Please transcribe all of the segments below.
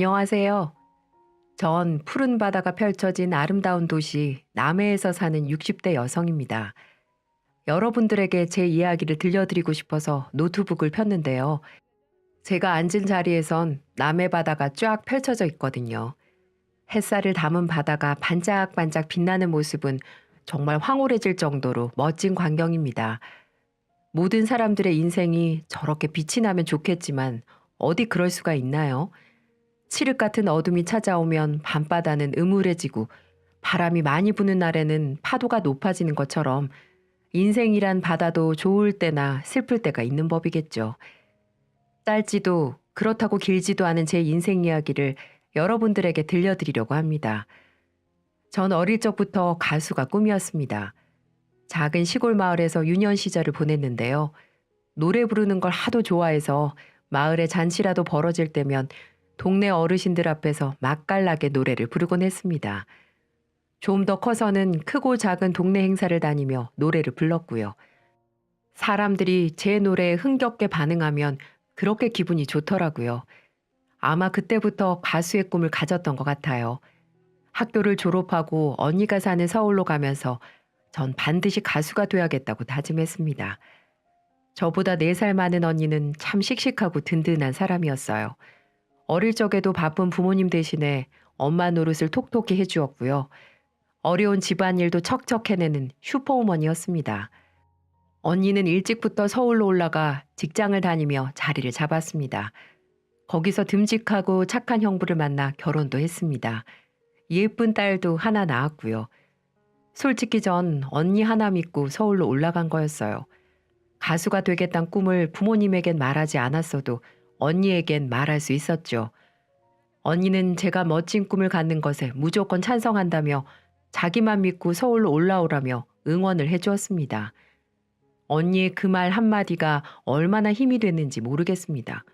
안녕하세요. 전 푸른 바다가 펼쳐진 아름다운 도시 남해에서 사는 60대 여성입니다. 여러분들에게 제 이야기를 들려드리고 싶어서 노트북을 폈는데요. 제가 앉은 자리에선 남해 바다가 쫙 펼쳐져 있거든요. 햇살을 담은 바다가 반짝반짝 빛나는 모습은 정말 황홀해질 정도로 멋진 광경입니다. 모든 사람들의 인생이 저렇게 빛이 나면 좋겠지만 어디 그럴 수가 있나요? 칠흑 같은 어둠이 찾아오면 밤바다는 음울해지고 바람이 많이 부는 날에는 파도가 높아지는 것처럼 인생이란 바다도 좋을 때나 슬플 때가 있는 법이겠죠. 짧지도 그렇다고 길지도 않은 제 인생 이야기를 여러분들에게 들려드리려고 합니다. 전 어릴 적부터 가수가 꿈이었습니다. 작은 시골 마을에서 유년 시절을 보냈는데요. 노래 부르는 걸 하도 좋아해서 마을에 잔치라도 벌어질 때면 동네 어르신들 앞에서 맛깔나게 노래를 부르곤 했습니다. 좀 더 커서는 크고 작은 동네 행사를 다니며 노래를 불렀고요. 사람들이 제 노래에 흥겹게 반응하면 그렇게 기분이 좋더라고요. 아마 그때부터 가수의 꿈을 가졌던 것 같아요. 학교를 졸업하고 언니가 사는 서울로 가면서 전 반드시 가수가 돼야겠다고 다짐했습니다. 저보다 4살 많은 언니는 참 씩씩하고 든든한 사람이었어요. 어릴 적에도 바쁜 부모님 대신에 엄마 노릇을 톡톡히 해주었고요. 어려운 집안일도 척척 해내는 슈퍼우먼이었습니다. 언니는 일찍부터 서울로 올라가 직장을 다니며 자리를 잡았습니다. 거기서 듬직하고 착한 형부를 만나 결혼도 했습니다. 예쁜 딸도 하나 낳았고요. 솔직히 전 언니 하나 믿고 서울로 올라간 거였어요. 가수가 되겠다는 꿈을 부모님에겐 말하지 않았어도 언니에겐 말할 수 있었죠. 언니는 제가 멋진 꿈을 갖는 것에 무조건 찬성한다며 자기만 믿고 서울로 올라오라며 응원을 해주었습니다. 언니의 그 말 한마디가 얼마나 힘이 됐는지 모르겠습니다.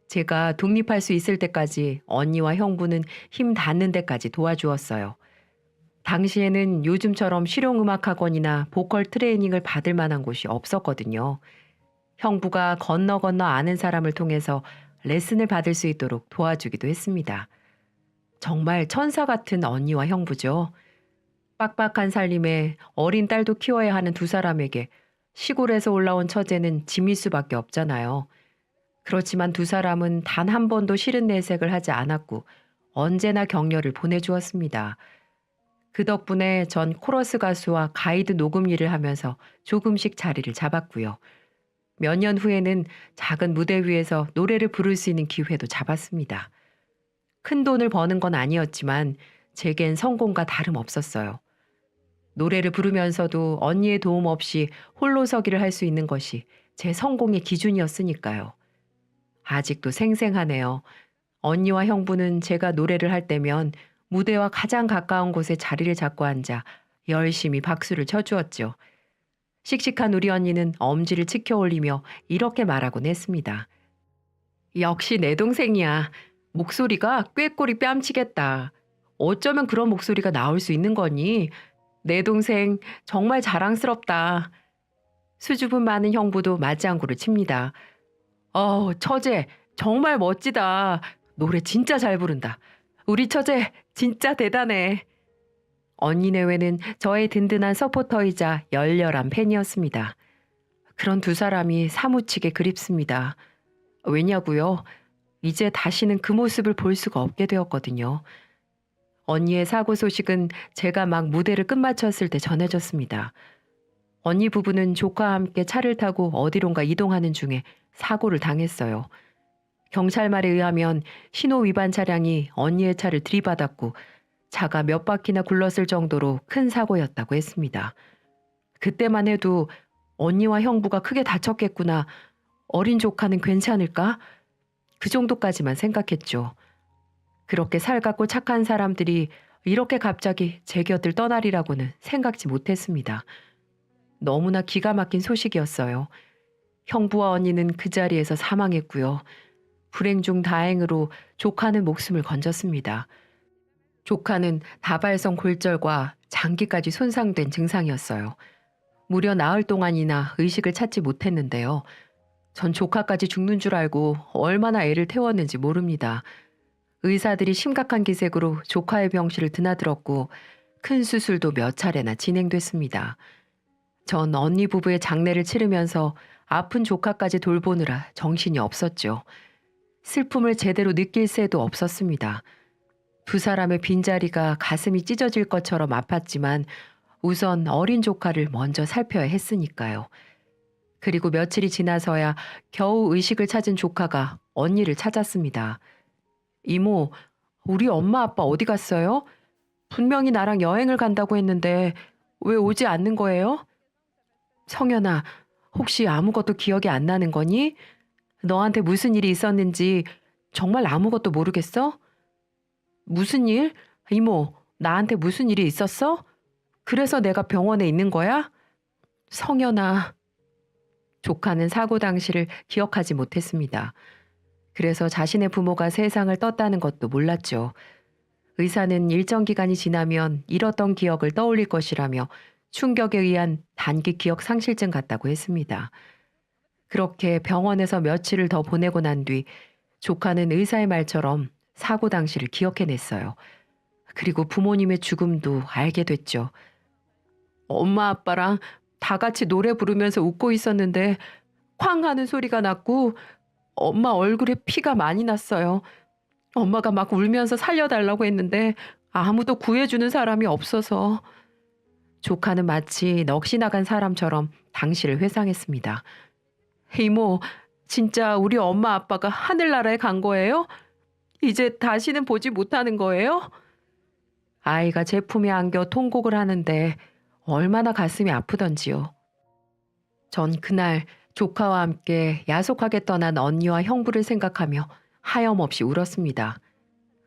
제가 독립할 수 있을 때까지 언니와 형부는 힘 닿는 데까지 도와주었어요. 당시에는 요즘처럼 실용음악학원이나 보컬 트레이닝을 받을 만한 곳이 없었거든요. 형부가 건너 건너 아는 사람을 통해서 레슨을 받을 수 있도록 도와주기도 했습니다. 정말 천사 같은 언니와 형부죠. 빡빡한 살림에 어린 딸도 키워야 하는 두 사람에게 시골에서 올라온 처제는 짐일 수밖에 없잖아요. 그렇지만 두 사람은 단 한 번도 싫은 내색을 하지 않았고 언제나 격려를 보내주었습니다. 그 덕분에 전 코러스 가수와 가이드 녹음 일을 하면서 조금씩 자리를 잡았고요. 몇 년 후에는 작은 무대 위에서 노래를 부를 수 있는 기회도 잡았습니다. 큰 돈을 버는 건 아니었지만 제겐 성공과 다름없었어요. 노래를 부르면서도 언니의 도움 없이 홀로서기를 할 수 있는 것이 제 성공의 기준이었으니까요. 아직도 생생하네요. 언니와 형부는 제가 노래를 할 때면 무대와 가장 가까운 곳에 자리를 잡고 앉아 열심히 박수를 쳐주었죠. 씩씩한 우리 언니는 엄지를 치켜 올리며 이렇게 말하곤 했습니다. 역시 내 동생이야. 목소리가 꾀꼬리 뺨치겠다. 어쩌면 그런 목소리가 나올 수 있는 거니? 내 동생 정말 자랑스럽다. 수줍음 많은 형부도 맞장구를 칩니다. 처제 정말 멋지다. 노래 진짜 잘 부른다. 우리 처제 진짜 대단해. 언니 내외는 저의 든든한 서포터이자 열렬한 팬이었습니다. 그런 두 사람이 사무치게 그립습니다. 왜냐고요? 이제 다시는 그 모습을 볼 수가 없게 되었거든요. 언니의 사고 소식은 제가 막 무대를 끝마쳤을 때 전해졌습니다. 언니 부부는 조카와 함께 차를 타고 어디론가 이동하는 중에 사고를 당했어요. 경찰 말에 의하면 신호 위반 차량이 언니의 차를 들이받았고 차가 몇 바퀴나 굴렀을 정도로 큰 사고였다고 했습니다. 그때만 해도 언니와 형부가 크게 다쳤겠구나. 어린 조카는 괜찮을까? 그 정도까지만 생각했죠. 그렇게 살갑고 착한 사람들이 이렇게 갑자기 제 곁을 떠나리라고는 생각지 못했습니다. 너무나 기가 막힌 소식이었어요. 형부와 언니는 그 자리에서 사망했고요. 불행 중 다행으로 조카는 목숨을 건졌습니다. 조카는 다발성 골절과 장기까지 손상된 증상이었어요. 무려 나흘 동안이나 의식을 찾지 못했는데요. 전 조카까지 죽는 줄 알고 얼마나 애를 태웠는지 모릅니다. 의사들이 심각한 기색으로 조카의 병실을 드나들었고 큰 수술도 몇 차례나 진행됐습니다. 전 언니 부부의 장례를 치르면서 아픈 조카까지 돌보느라 정신이 없었죠. 슬픔을 제대로 느낄 새도 없었습니다. 두 사람의 빈자리가 가슴이 찢어질 것처럼 아팠지만 우선 어린 조카를 먼저 살펴야 했으니까요. 그리고 며칠이 지나서야 겨우 의식을 찾은 조카가 언니를 찾았습니다. 이모, 우리 엄마 아빠 어디 갔어요? 분명히 나랑 여행을 간다고 했는데 왜 오지 않는 거예요? 성현아, 혹시 아무것도 기억이 안 나는 거니? 너한테 무슨 일이 있었는지 정말 아무것도 모르겠어? 무슨 일? 이모, 나한테 무슨 일이 있었어? 그래서 내가 병원에 있는 거야? 성현아. 조카는 사고 당시를 기억하지 못했습니다. 그래서 자신의 부모가 세상을 떴다는 것도 몰랐죠. 의사는 일정 기간이 지나면 잃었던 기억을 떠올릴 것이라며 충격에 의한 단기 기억 상실증 같다고 했습니다. 그렇게 병원에서 며칠을 더 보내고 난 뒤 조카는 의사의 말처럼 사고 당시를 기억해냈어요. 그리고 부모님의 죽음도 알게 됐죠. 엄마 아빠랑 다 같이 노래 부르면서 웃고 있었는데 쾅 하는 소리가 났고 엄마 얼굴에 피가 많이 났어요. 엄마가 막 울면서 살려달라고 했는데 아무도 구해주는 사람이 없어서. 조카는 마치 넋이 나간 사람처럼 당시를 회상했습니다. 이모, 진짜 우리 엄마 아빠가 하늘나라에 간 거예요? 이제 다시는 보지 못하는 거예요? 아이가 제 품에 안겨 통곡을 하는데 얼마나 가슴이 아프던지요. 전 그날 조카와 함께 야속하게 떠난 언니와 형부를 생각하며 하염없이 울었습니다.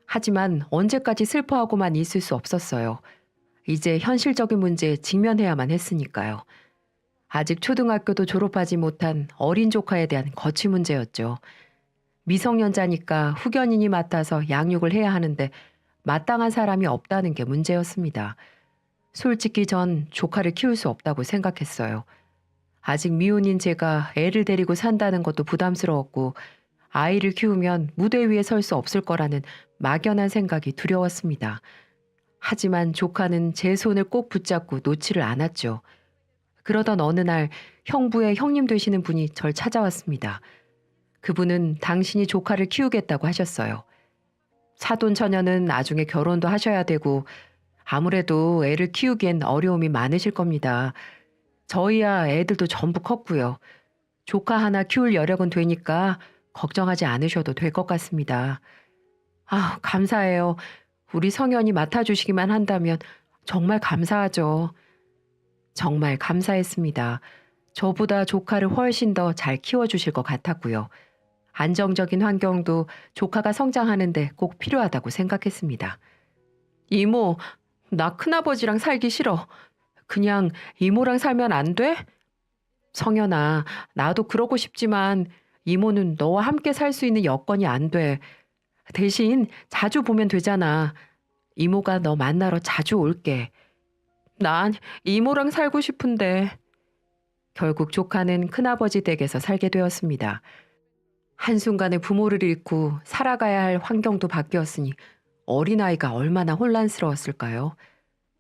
하지만 언제까지 슬퍼하고만 있을 수 없었어요. 이제 현실적인 문제에 직면해야만 했으니까요. 아직 초등학교도 졸업하지 못한 어린 조카에 대한 거취 문제였죠. 미성년자니까 후견인이 맡아서 양육을 해야 하는데 마땅한 사람이 없다는 게 문제였습니다. 솔직히 전 조카를 키울 수 없다고 생각했어요. 아직 미혼인 제가 애를 데리고 산다는 것도 부담스러웠고 아이를 키우면 무대 위에 설 수 없을 거라는 막연한 생각이 두려웠습니다. 하지만 조카는 제 손을 꼭 붙잡고 놓지를 않았죠. 그러던 어느 날 형부의 형님 되시는 분이 절 찾아왔습니다. 그분은 당신이 조카를 키우겠다고 하셨어요. 사돈 처녀는 나중에 결혼도 하셔야 되고 아무래도 애를 키우기엔 어려움이 많으실 겁니다. 저희야 애들도 전부 컸고요. 조카 하나 키울 여력은 되니까 걱정하지 않으셔도 될 것 같습니다. 아, 감사해요. 우리 성현이 맡아주시기만 한다면 정말 감사하죠. 정말 감사했습니다. 저보다 조카를 훨씬 더 잘 키워주실 것 같았고요. 안정적인 환경도 조카가 성장하는데 꼭 필요하다고 생각했습니다. 이모, 나 큰아버지랑 살기 싫어. 그냥 이모랑 살면 안 돼? 성현아, 나도 그러고 싶지만 이모는 너와 함께 살 수 있는 여건이 안 돼. 대신 자주 보면 되잖아. 이모가 너 만나러 자주 올게. 난 이모랑 살고 싶은데. 결국 조카는 큰아버지 댁에서 살게 되었습니다. 한순간에 부모를 잃고 살아가야 할 환경도 바뀌었으니 어린아이가 얼마나 혼란스러웠을까요?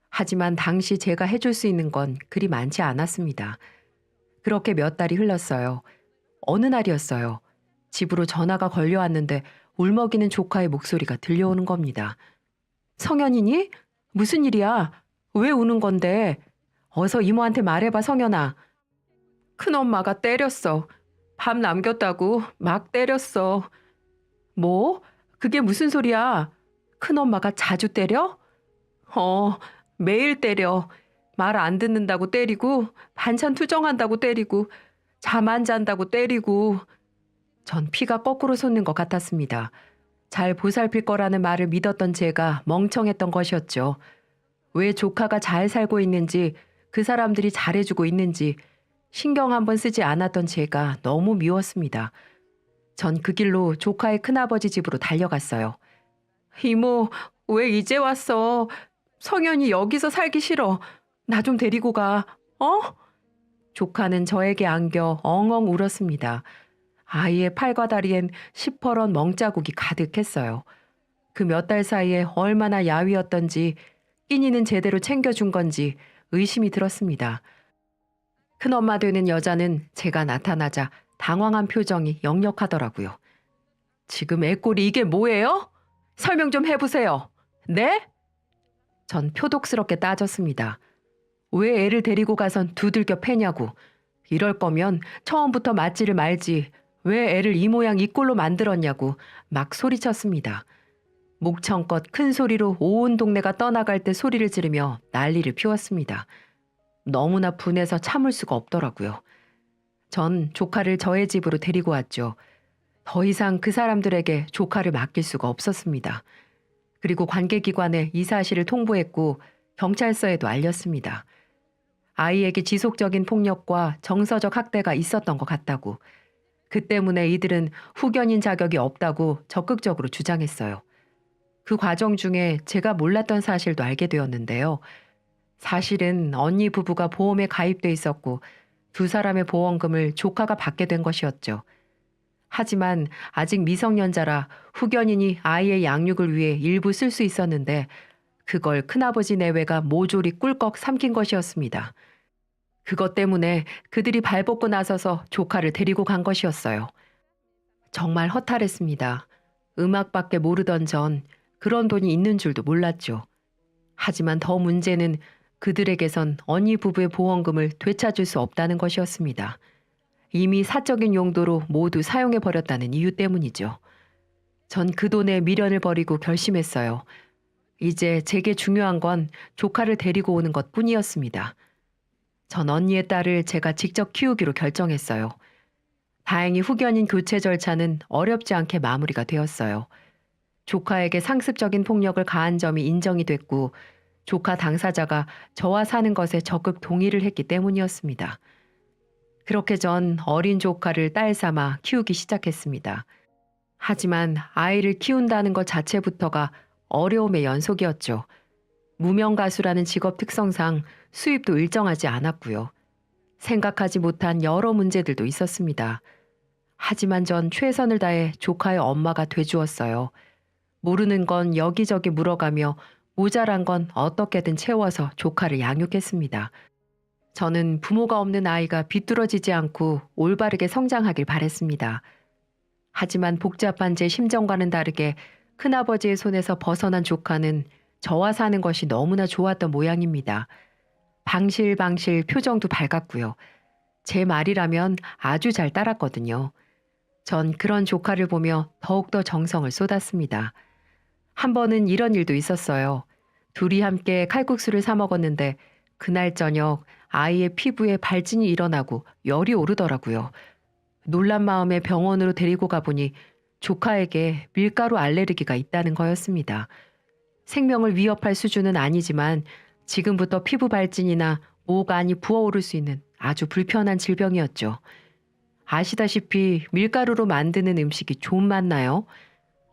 하지만 당시 제가 해줄 수 있는 건 그리 많지 않았습니다. 그렇게 몇 달이 흘렀어요. 어느 날이었어요. 집으로 전화가 걸려왔는데 울먹이는 조카의 목소리가 들려오는 겁니다. 성현이니? 무슨 일이야? 왜 우는 건데? 어서 이모한테 말해봐, 성현아. 큰엄마가 때렸어. 밥 남겼다고 막 때렸어. 뭐? 그게 무슨 소리야? 큰엄마가 자주 때려? 매일 때려. 말 안 듣는다고 때리고 반찬 투정한다고 때리고 잠 안 잔다고 때리고. 전 피가 거꾸로 솟는 것 같았습니다. 잘 보살필 거라는 말을 믿었던 제가 멍청했던 것이었죠. 왜 조카가 잘 살고 있는지, 그 사람들이 잘해주고 있는지 신경 한번 쓰지 않았던 제가 너무 미웠습니다. 전 그 길로 조카의 큰아버지 집으로 달려갔어요. 이모, 왜 이제 왔어? 성현이 여기서 살기 싫어. 나 좀 데리고 가. 어? 조카는 저에게 안겨 엉엉 울었습니다. 아이의 팔과 다리엔 시퍼런 멍자국이 가득했어요. 그 몇 달 사이에 얼마나 야위었던지 끼니는 제대로 챙겨준 건지 의심이 들었습니다. 큰엄마 되는 여자는 제가 나타나자 당황한 표정이 역력하더라고요. 지금 애 꼴이 이게 뭐예요? 설명 좀 해보세요. 네? 전 표독스럽게 따졌습니다. 왜 애를 데리고 가선 두들겨 패냐고. 이럴 거면 처음부터 맞지를 말지 왜 애를 이 모양 이 꼴로 만들었냐고 막 소리쳤습니다. 목청껏 큰 소리로 온 동네가 떠나갈 때 소리를 지르며 난리를 피웠습니다. 너무나 분해서 참을 수가 없더라고요. 전 조카를 저의 집으로 데리고 왔죠. 더 이상 그 사람들에게 조카를 맡길 수가 없었습니다. 그리고 관계기관에 이 사실을 통보했고 경찰서에도 알렸습니다. 아이에게 지속적인 폭력과 정서적 학대가 있었던 것 같다고. 그 때문에 이들은 후견인 자격이 없다고 적극적으로 주장했어요. 그 과정 중에 제가 몰랐던 사실도 알게 되었는데요. 사실은 언니 부부가 보험에 가입돼 있었고 두 사람의 보험금을 조카가 받게 된 것이었죠. 하지만 아직 미성년자라 후견인이 아이의 양육을 위해 일부 쓸 수 있었는데 그걸 큰아버지 내외가 모조리 꿀꺽 삼킨 것이었습니다. 그것 때문에 그들이 발벗고 나서서 조카를 데리고 간 것이었어요. 정말 허탈했습니다. 음악밖에 모르던 전 그런 돈이 있는 줄도 몰랐죠. 하지만 더 문제는 그들에게선 언니 부부의 보험금을 되찾을 수 없다는 것이었습니다. 이미 사적인 용도로 모두 사용해버렸다는 이유 때문이죠. 전 그 돈에 미련을 버리고 결심했어요. 이제 제게 중요한 건 조카를 데리고 오는 것 뿐이었습니다. 전 언니의 딸을 제가 직접 키우기로 결정했어요. 다행히 후견인 교체 절차는 어렵지 않게 마무리가 되었어요. 조카에게 상습적인 폭력을 가한 점이 인정이 됐고 조카 당사자가 저와 사는 것에 적극 동의를 했기 때문이었습니다. 그렇게 전 어린 조카를 딸 삼아 키우기 시작했습니다. 하지만 아이를 키운다는 것 자체부터가 어려움의 연속이었죠. 무명 가수라는 직업 특성상 수입도 일정하지 않았고요. 생각하지 못한 여러 문제들도 있었습니다. 하지만 전 최선을 다해 조카의 엄마가 돼주었어요. 모르는 건 여기저기 물어가며 모자란 건 어떻게든 채워서 조카를 양육했습니다. 저는 부모가 없는 아이가 비뚤어지지 않고 올바르게 성장하길 바랬습니다. 하지만 복잡한 제 심정과는 다르게 큰아버지의 손에서 벗어난 조카는 저와 사는 것이 너무나 좋았던 모양입니다. 방실방실 표정도 밝았고요. 제 말이라면 아주 잘 따랐거든요. 전 그런 조카를 보며 더욱더 정성을 쏟았습니다. 한 번은 이런 일도 있었어요. 둘이 함께 칼국수를 사 먹었는데 그날 저녁 아이의 피부에 발진이 일어나고 열이 오르더라고요. 놀란 마음에 병원으로 데리고 가보니 조카에게 밀가루 알레르기가 있다는 거였습니다. 생명을 위협할 수준은 아니지만 지금부터 피부 발진이나 목 안이 부어오를 수 있는 아주 불편한 질병이었죠. 아시다시피 밀가루로 만드는 음식이 좀 맞나요?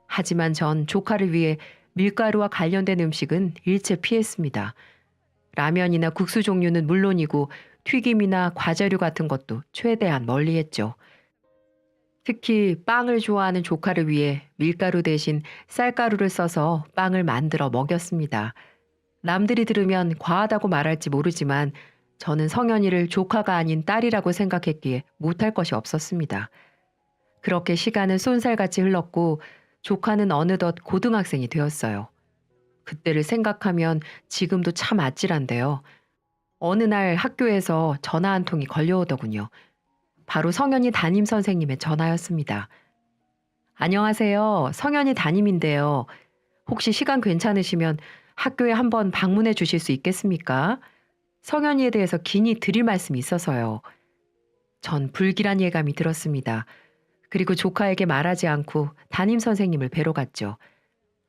하지만 전 조카를 위해 밀가루와 관련된 음식은 일체 피했습니다. 라면이나 국수 종류는 물론이고 튀김이나 과자류 같은 것도 최대한 멀리했죠. 특히 빵을 좋아하는 조카를 위해 밀가루 대신 쌀가루를 써서 빵을 만들어 먹였습니다. 남들이 들으면 과하다고 말할지 모르지만 저는 성현이를 조카가 아닌 딸이라고 생각했기에 못할 것이 없었습니다. 그렇게 시간은 쏜살같이 흘렀고 조카는 어느덧 고등학생이 되었어요. 그때를 생각하면 지금도 참 아찔한데요. 어느 날 학교에서 전화 한 통이 걸려오더군요. 바로 성현이 담임 선생님의 전화였습니다. 안녕하세요. 성현이 담임인데요. 혹시 시간 괜찮으시면 학교에 한번 방문해 주실 수 있겠습니까? 성현이에 대해서 긴히 드릴 말씀이 있어서요. 전 불길한 예감이 들었습니다. 그리고 조카에게 말하지 않고 담임 선생님을 뵈러 갔죠.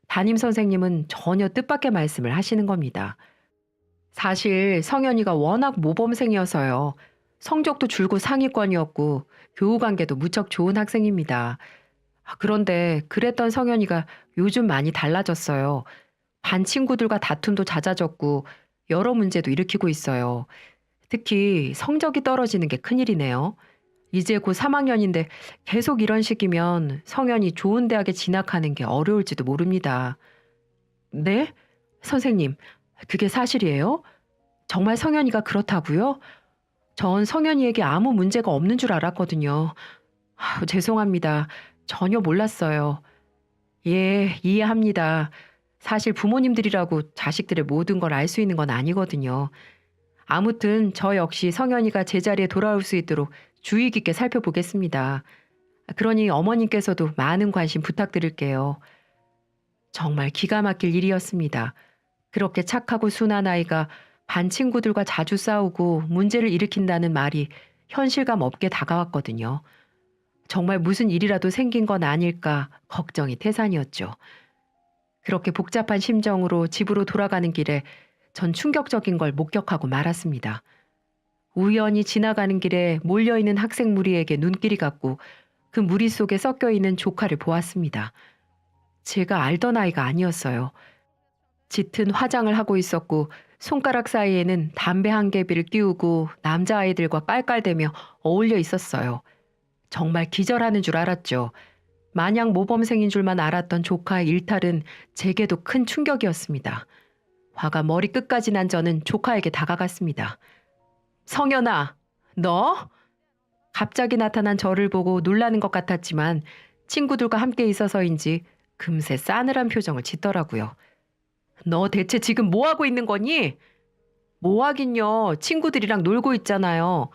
담임 선생님은 전혀 뜻밖의 말씀을 하시는 겁니다. 사실 성현이가 워낙 모범생이어서요. 성적도 줄곧 상위권이었고 교우 관계도 무척 좋은 학생입니다. 그런데 그랬던 성현이가 요즘 많이 달라졌어요. 반 친구들과 다툼도 잦아졌고 여러 문제도 일으키고 있어요. 특히 성적이 떨어지는 게 큰일이네요. 이제 곧 3학년인데 계속 이런 식이면 성현이 좋은 대학에 진학하는 게 어려울지도 모릅니다. 네? 선생님, 그게 사실이에요? 정말 성현이가 그렇다고요? 전 성현이에게 아무 문제가 없는 줄 알았거든요. 죄송합니다. 전혀 몰랐어요. 예, 이해합니다. 사실 부모님들이라고 자식들의 모든 걸 알 수 있는 건 아니거든요. 아무튼 저 역시 성현이가 제자리에 돌아올 수 있도록 주의 깊게 살펴보겠습니다. 그러니 어머님께서도 많은 관심 부탁드릴게요. 정말 기가 막힐 일이었습니다. 그렇게 착하고 순한 아이가 반 친구들과 자주 싸우고 문제를 일으킨다는 말이 현실감 없게 다가왔거든요. 정말 무슨 일이라도 생긴 건 아닐까 걱정이 태산이었죠. 그렇게 복잡한 심정으로 집으로 돌아가는 길에 전 충격적인 걸 목격하고 말았습니다. 우연히 지나가는 길에 몰려있는 학생 무리에게 눈길이 갔고 그 무리 속에 섞여 있는 조카를 보았습니다. 제가 알던 아이가 아니었어요. 짙은 화장을 하고 있었고 손가락 사이에는 담배 한 개비를 끼우고 남자아이들과 깔깔대며 어울려 있었어요. 정말 기절하는 줄 알았죠. 마냥 모범생인 줄만 알았던 조카의 일탈은 제게도 큰 충격이었습니다. 화가 머리끝까지 난 저는 조카에게 다가갔습니다. 성현아, 너? 갑자기 나타난 저를 보고 놀라는 것 같았지만 친구들과 함께 있어서인지 금세 싸늘한 표정을 짓더라고요. 너 대체 지금 뭐 하고 있는 거니? 뭐 하긴요. 친구들이랑 놀고 있잖아요.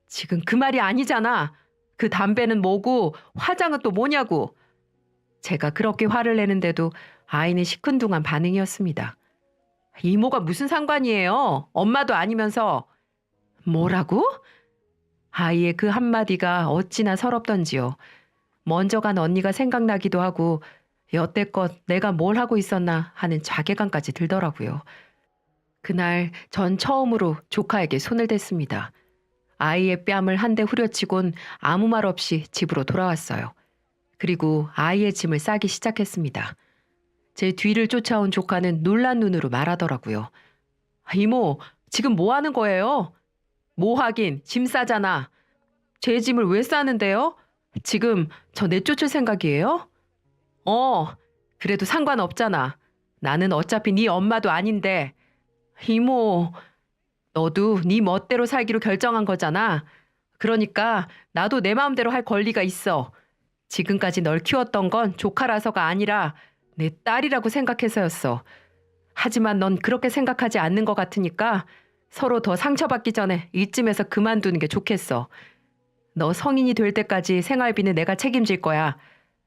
지금 그 말이 아니잖아. 그 담배는 뭐고 화장은 또 뭐냐고. 제가 그렇게 화를 내는데도 아이는 시큰둥한 반응이었습니다. 이모가 무슨 상관이에요? 엄마도 아니면서. 뭐라고? 아이의 그 한마디가 어찌나 서럽던지요. 먼저 간 언니가 생각나기도 하고 여태껏 내가 뭘 하고 있었나 하는 자괴감까지 들더라고요. 그날 전 처음으로 조카에게 손을 댔습니다. 아이의 뺨을 한 대 후려치곤 아무 말 없이 집으로 돌아왔어요. 그리고 아이의 짐을 싸기 시작했습니다. 제 뒤를 쫓아온 조카는 놀란 눈으로 말하더라고요. 이모, 지금 뭐 하는 거예요? 뭐 하긴, 짐 싸잖아. 제 짐을 왜 싸는데요? 지금 저 내쫓을 생각이에요? 그래도 상관없잖아. 나는 어차피 네 엄마도 아닌데. 이모, 너도 네 멋대로 살기로 결정한 거잖아. 그러니까 나도 내 마음대로 할 권리가 있어. 지금까지 널 키웠던 건 조카라서가 아니라 내 딸이라고 생각해서였어. 하지만 넌 그렇게 생각하지 않는 것 같으니까 서로 더 상처받기 전에 이쯤에서 그만두는 게 좋겠어. 너 성인이 될 때까지 생활비는 내가 책임질 거야.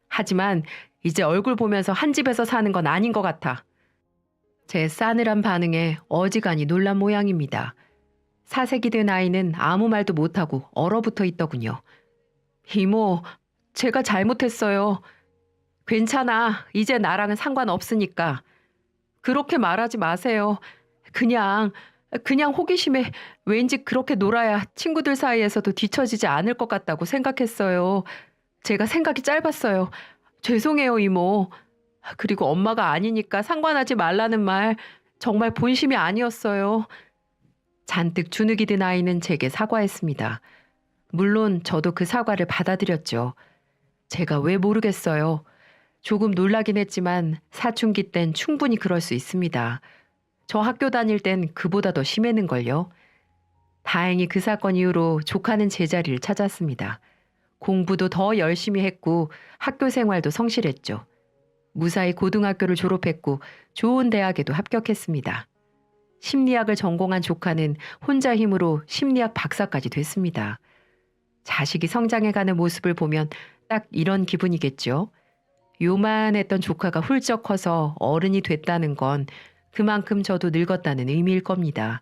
하지만 이제 얼굴 보면서 한 집에서 사는 건 아닌 것 같아. 제 싸늘한 반응에 어지간히 놀란 모양입니다. 사색이 된 아이는 아무 말도 못하고 얼어붙어 있더군요. 이모, 제가 잘못했어요. 괜찮아. 이제 나랑은 상관없으니까. 그렇게 말하지 마세요. 그냥 호기심에 왠지 그렇게 놀아야 친구들 사이에서도 뒤처지지 않을 것 같다고 생각했어요. 제가 생각이 짧았어요. 죄송해요, 이모. 그리고 엄마가 아니니까 상관하지 말라는 말 정말 본심이 아니었어요. 잔뜩 주눅이 든 아이는 제게 사과했습니다. 물론 저도 그 사과를 받아들였죠. 제가 왜 모르겠어요. 조금 놀라긴 했지만 사춘기 땐 충분히 그럴 수 있습니다. 저 학교 다닐 땐 그보다 더 심했는걸요. 다행히 그 사건 이후로 조카는 제자리를 찾았습니다. 공부도 더 열심히 했고 학교 생활도 성실했죠. 무사히 고등학교를 졸업했고 좋은 대학에도 합격했습니다. 심리학을 전공한 조카는 혼자 힘으로 심리학 박사까지 됐습니다. 자식이 성장해가는 모습을 보면 딱 이런 기분이겠죠. 요만했던 조카가 훌쩍 커서 어른이 됐다는 건 그만큼 저도 늙었다는 의미일 겁니다.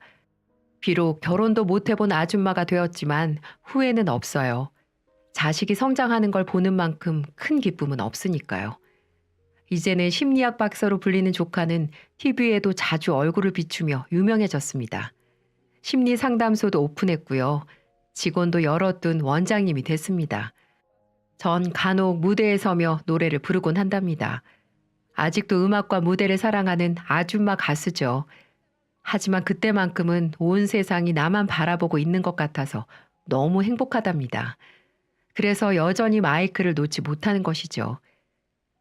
비록 결혼도 못 해본 아줌마가 되었지만 후회는 없어요. 자식이 성장하는 걸 보는 만큼 큰 기쁨은 없으니까요. 이제는 심리학 박사로 불리는 조카는 TV에도 자주 얼굴을 비추며 유명해졌습니다. 심리 상담소도 오픈했고요. 직원도 열어둔 원장님이 됐습니다. 전 간혹 무대에 서며 노래를 부르곤 한답니다. 아직도 음악과 무대를 사랑하는 아줌마 가수죠. 하지만 그때만큼은 온 세상이 나만 바라보고 있는 것 같아서 너무 행복하답니다. 그래서 여전히 마이크를 놓지 못하는 것이죠.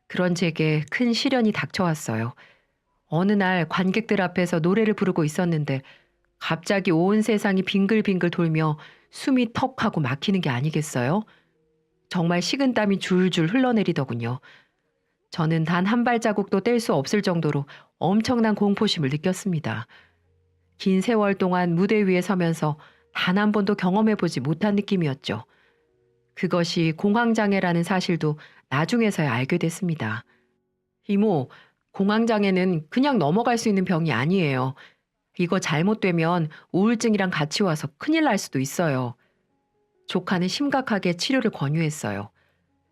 그런 제게 큰 시련이 닥쳐왔어요. 어느 날 관객들 앞에서 노래를 부르고 있었는데 갑자기 온 세상이 빙글빙글 돌며 숨이 턱 하고 막히는 게 아니겠어요? 정말 식은땀이 줄줄 흘러내리더군요. 저는 단 한 발자국도 뗄 수 없을 정도로 엄청난 공포심을 느꼈습니다. 긴 세월 동안 무대 위에 서면서 단 한 번도 경험해보지 못한 느낌이었죠. 그것이 공황장애라는 사실도 나중에서야 알게 됐습니다. 이모, 공황장애는 그냥 넘어갈 수 있는 병이 아니에요. 이거 잘못되면 우울증이랑 같이 와서 큰일 날 수도 있어요. 조카는 심각하게 치료를 권유했어요.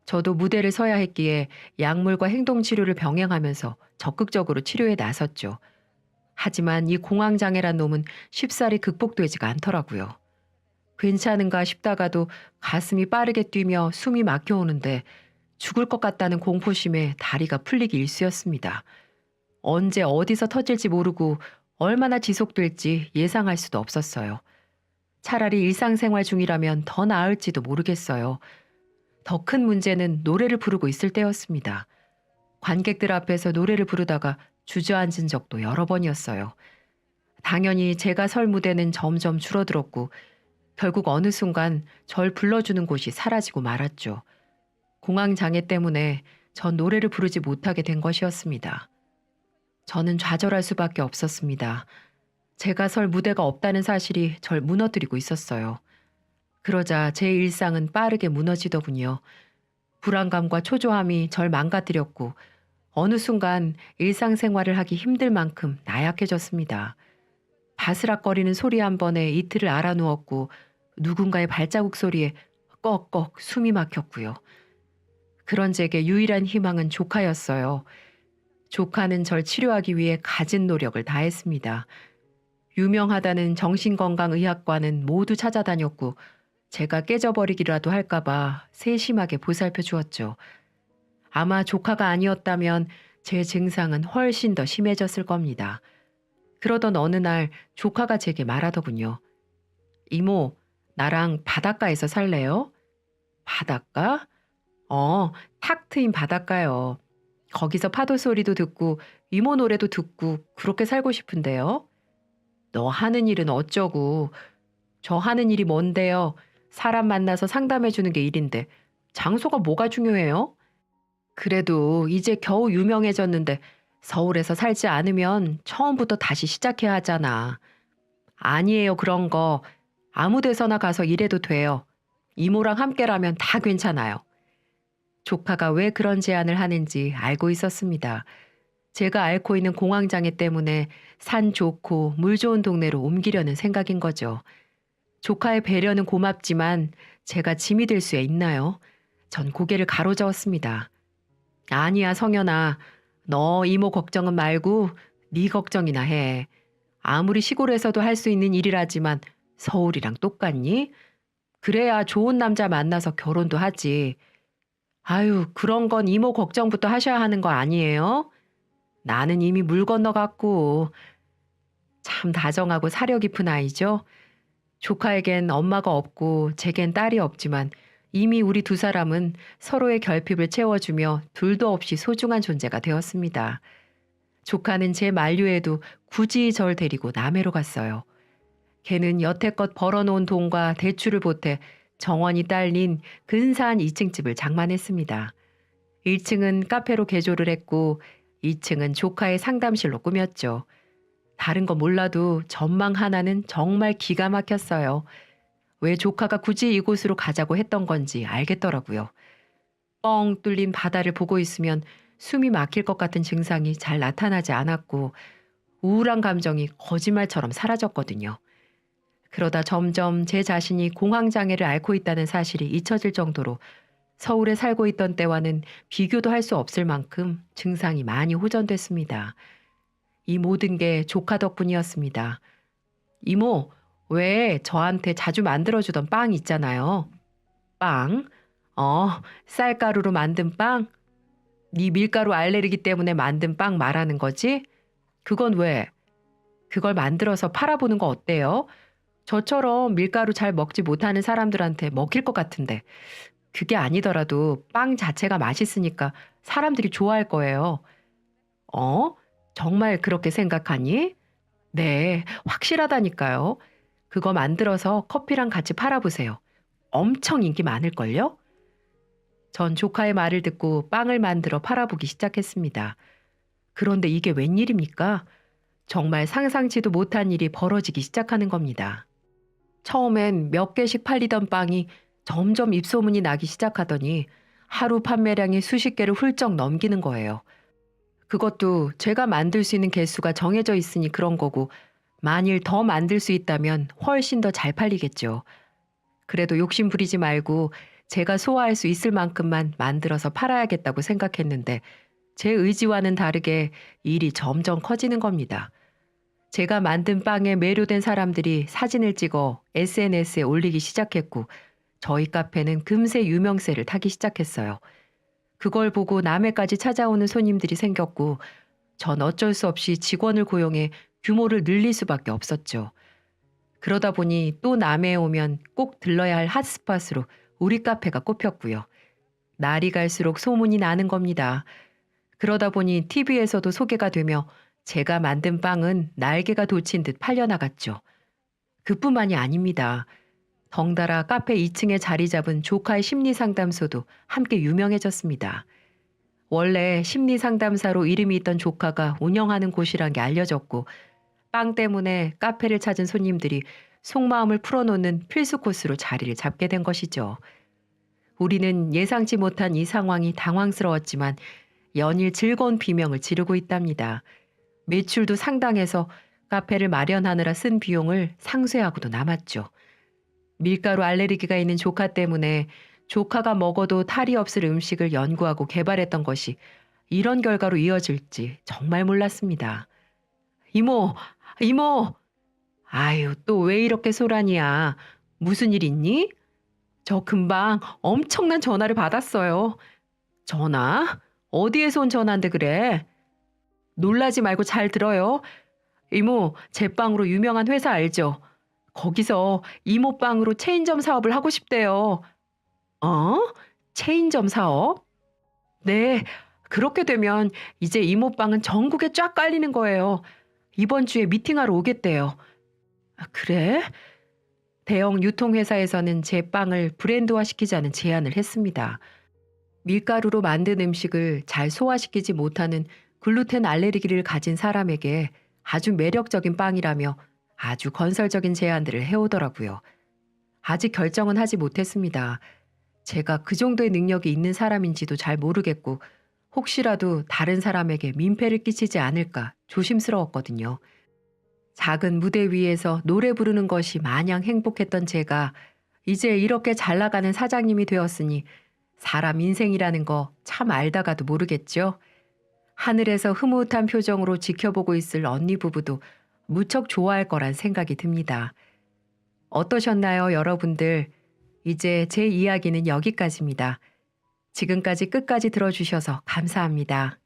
저도 무대를 서야 했기에 약물과 행동치료를 병행하면서 적극적으로 치료에 나섰죠. 하지만 이 공황장애란 놈은 쉽사리 극복되지가 않더라고요. 괜찮은가 싶다가도 가슴이 빠르게 뛰며 숨이 막혀오는데 죽을 것 같다는 공포심에 다리가 풀리기 일쑤였습니다. 언제 어디서 터질지 모르고 얼마나 지속될지 예상할 수도 없었어요. 차라리 일상생활 중이라면 더 나을지도 모르겠어요. 더 큰 문제는 노래를 부르고 있을 때였습니다. 관객들 앞에서 노래를 부르다가 주저앉은 적도 여러 번이었어요. 당연히 제가 설 무대는 점점 줄어들었고 결국 어느 순간 절 불러주는 곳이 사라지고 말았죠. 공황장애 때문에 전 노래를 부르지 못하게 된 것이었습니다. 저는 좌절할 수밖에 없었습니다. 제가 설 무대가 없다는 사실이 절 무너뜨리고 있었어요. 그러자 제 일상은 빠르게 무너지더군요. 불안감과 초조함이 절 망가뜨렸고 어느 순간 일상생활을 하기 힘들 만큼 나약해졌습니다. 바스락거리는 소리 한 번에 이틀을 알아누웠고 누군가의 발자국 소리에 꺽꺽 숨이 막혔고요. 그런 제게 유일한 희망은 조카였어요. 조카는 절 치료하기 위해 가진 노력을 다했습니다. 유명하다는 정신건강의학과는 모두 찾아다녔고 제가 깨져버리기라도 할까봐 세심하게 보살펴 주었죠. 아마 조카가 아니었다면 제 증상은 훨씬 더 심해졌을 겁니다. 그러던 어느 날 조카가 제게 말하더군요. 이모, 나랑 바닷가에서 살래요? 바닷가? 탁 트인 바닷가요. 거기서 파도 소리도 듣고 이모 노래도 듣고 그렇게 살고 싶은데요. 너 하는 일은 어쩌고. 저 하는 일이 뭔데요? 사람 만나서 상담해 주는 게 일인데 장소가 뭐가 중요해요? 그래도 이제 겨우 유명해졌는데 서울에서 살지 않으면 처음부터 다시 시작해야 하잖아. 아니에요, 그런 거. 아무 데서나 가서 일해도 돼요. 이모랑 함께라면 다 괜찮아요. 조카가 왜 그런 제안을 하는지 알고 있었습니다. 제가 앓고 있는 공황장애 때문에 산 좋고 물 좋은 동네로 옮기려는 생각인 거죠. 조카의 배려는 고맙지만 제가 짐이 될 수 있나요? 전 고개를 가로저었습니다. 아니야, 성현아. 너 이모 걱정은 말고 네 걱정이나 해. 아무리 시골에서도 할 수 있는 일이라지만 서울이랑 똑같니? 그래야 좋은 남자 만나서 결혼도 하지. 아유, 그런 건 이모 걱정부터 하셔야 하는 거 아니에요? 나는 이미 물 건너갔고. 참 다정하고 사려 깊은 아이죠? 조카에겐 엄마가 없고 제겐 딸이 없지만 이미 우리 두 사람은 서로의 결핍을 채워주며 둘도 없이 소중한 존재가 되었습니다. 조카는 제 만류에도 굳이 절 데리고 남해로 갔어요. 걔는 여태껏 벌어놓은 돈과 대출을 보태 정원이 딸린 근사한 2층 집을 장만했습니다. 1층은 카페로 개조를 했고 2층은 조카의 상담실로 꾸몄죠. 다른 거 몰라도 전망 하나는 정말 기가 막혔어요. 왜 조카가 굳이 이곳으로 가자고 했던 건지 알겠더라고요. 뻥 뚫린 바다를 보고 있으면 숨이 막힐 것 같은 증상이 잘 나타나지 않았고 우울한 감정이 거짓말처럼 사라졌거든요. 그러다 점점 제 자신이 공황장애를 앓고 있다는 사실이 잊혀질 정도로 서울에 살고 있던 때와는 비교도 할 수 없을 만큼 증상이 많이 호전됐습니다. 이 모든 게 조카 덕분이었습니다. 이모, 왜 저한테 자주 만들어주던 빵 있잖아요. 빵? 쌀가루로 만든 빵? 네 밀가루 알레르기 때문에 만든 빵 말하는 거지? 그건 왜? 그걸 만들어서 팔아보는 거 어때요? 저처럼 밀가루 잘 먹지 못하는 사람들한테 먹힐 것 같은데 그게 아니더라도 빵 자체가 맛있으니까 사람들이 좋아할 거예요. 어? 정말 그렇게 생각하니? 네, 확실하다니까요. 그거 만들어서 커피랑 같이 팔아보세요. 엄청 인기 많을걸요? 전 조카의 말을 듣고 빵을 만들어 팔아보기 시작했습니다. 그런데 이게 웬일입니까? 정말 상상치도 못한 일이 벌어지기 시작하는 겁니다. 처음엔 몇 개씩 팔리던 빵이 점점 입소문이 나기 시작하더니 하루 판매량이 수십 개를 훌쩍 넘기는 거예요. 그것도 제가 만들 수 있는 개수가 정해져 있으니 그런 거고, 만일 더 만들 수 있다면 훨씬 더 잘 팔리겠죠. 그래도 욕심 부리지 말고 제가 소화할 수 있을 만큼만 만들어서 팔아야겠다고 생각했는데 제 의지와는 다르게 일이 점점 커지는 겁니다. 제가 만든 빵에 매료된 사람들이 사진을 찍어 SNS에 올리기 시작했고 저희 카페는 금세 유명세를 타기 시작했어요. 그걸 보고 남해까지 찾아오는 손님들이 생겼고 전 어쩔 수 없이 직원을 고용해 규모를 늘릴 수밖에 없었죠. 그러다 보니 또 남해에 오면 꼭 들러야 할 핫스팟으로 우리 카페가 꼽혔고요. 날이 갈수록 소문이 나는 겁니다. 그러다 보니 TV에서도 소개가 되며 제가 만든 빵은 날개가 돋친 듯 팔려나갔죠. 그뿐만이 아닙니다. 덩달아 카페 2층에 자리 잡은 조카의 심리상담소도 함께 유명해졌습니다. 원래 심리상담사로 이름이 있던 조카가 운영하는 곳이란 게 알려졌고 빵 때문에 카페를 찾은 손님들이 속마음을 풀어놓는 필수 코스로 자리를 잡게 된 것이죠. 우리는 예상치 못한 이 상황이 당황스러웠지만 연일 즐거운 비명을 지르고 있답니다. 매출도 상당해서 카페를 마련하느라 쓴 비용을 상쇄하고도 남았죠. 밀가루 알레르기가 있는 조카 때문에 조카가 먹어도 탈이 없을 음식을 연구하고 개발했던 것이 이런 결과로 이어질지 정말 몰랐습니다. 이모, 이모! 아유, 또 왜 이렇게 소란이야? 무슨 일 있니? 저 금방 엄청난 전화를 받았어요. 전화? 어디에서 온 전화인데 그래? 놀라지 말고 잘 들어요. 이모, 제 빵으로 유명한 회사 알죠? 거기서 이모 빵으로 체인점 사업을 하고 싶대요. 어? 체인점 사업? 네, 그렇게 되면 이제 이모 빵은 전국에 쫙 깔리는 거예요. 이번 주에 미팅하러 오겠대요. 아, 그래? 대형 유통회사에서는 제 빵을 브랜드화시키자는 제안을 했습니다. 밀가루로 만든 음식을 잘 소화시키지 못하는 글루텐 알레르기를 가진 사람에게 아주 매력적인 빵이라며 아주 건설적인 제안들을 해오더라고요. 아직 결정은 하지 못했습니다. 제가 그 정도의 능력이 있는 사람인지도 잘 모르겠고 혹시라도 다른 사람에게 민폐를 끼치지 않을까 조심스러웠거든요. 작은 무대 위에서 노래 부르는 것이 마냥 행복했던 제가 이제 이렇게 잘 나가는 사장님이 되었으니 사람 인생이라는 거 참 알다가도 모르겠죠. 하늘에서 흐뭇한 표정으로 지켜보고 있을 언니 부부도 무척 좋아할 거란 생각이 듭니다. 어떠셨나요, 여러분들? 이제 제 이야기는 여기까지입니다. 지금까지 끝까지 들어주셔서 감사합니다.